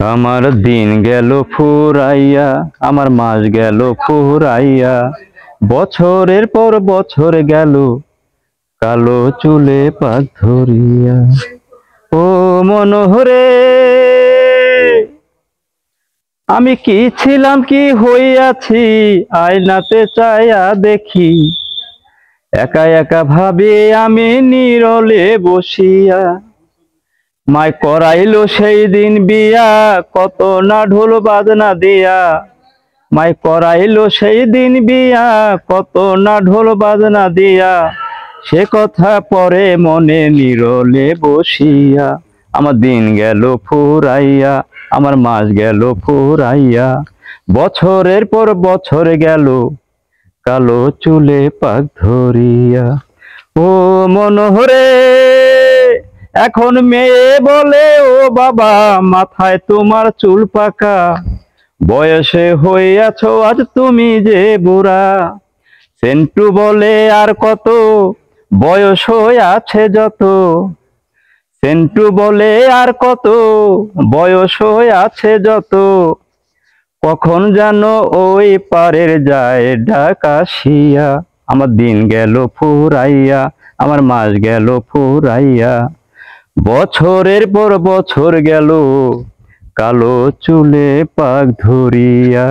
আমার দিন গেল ফুরাইয়া, আমার মাস গেল ফুরাইয়া, বছরের পর বছর গেল, কালো চুলে পাক ধরিয়া। ও মনোহরে, আমি কি ছিলাম কি হইয়াছি, আয়নাতে চাইয়া দেখি, একা একা ভাবে আমি নীরলে বসিয়া। মায় করাইলো সেই দিন বিয়া, কত না ঢোল বাজনা দিয়া। মায় করাইলো সেই দিন বিয়া, কত না ঢোল বাজনা দিয়া। সে কথা পরে মনে নীরলে বসিয়া। আমার দিন গেল ফুরাইয়া, আমার মাস গেল ফুরাইয়া, বছরের পর বছর গেল, কালো চুলে পাক ধরিয়া। ও মনোহরে, এখন মেয়ে বলে ও বাবা, মাথায় তোমার চুল পাকা, বয়সে হইয়াছ আজ তুমি যে বুড়া। সেন্টু বলে আর কত, বয়স হইয়াছে যত। সেন্টু বলে আর কত, বয়স হইয়াছে যত। কখন যেন ওই পারের যায় ডাক আসিয়া। আমার দিন গেল ফুরাইয়া, আমার মাস গেল ফুরাইয়া, বছরের পর বছর গেল, কালো চুলে পাক ধরিয়া।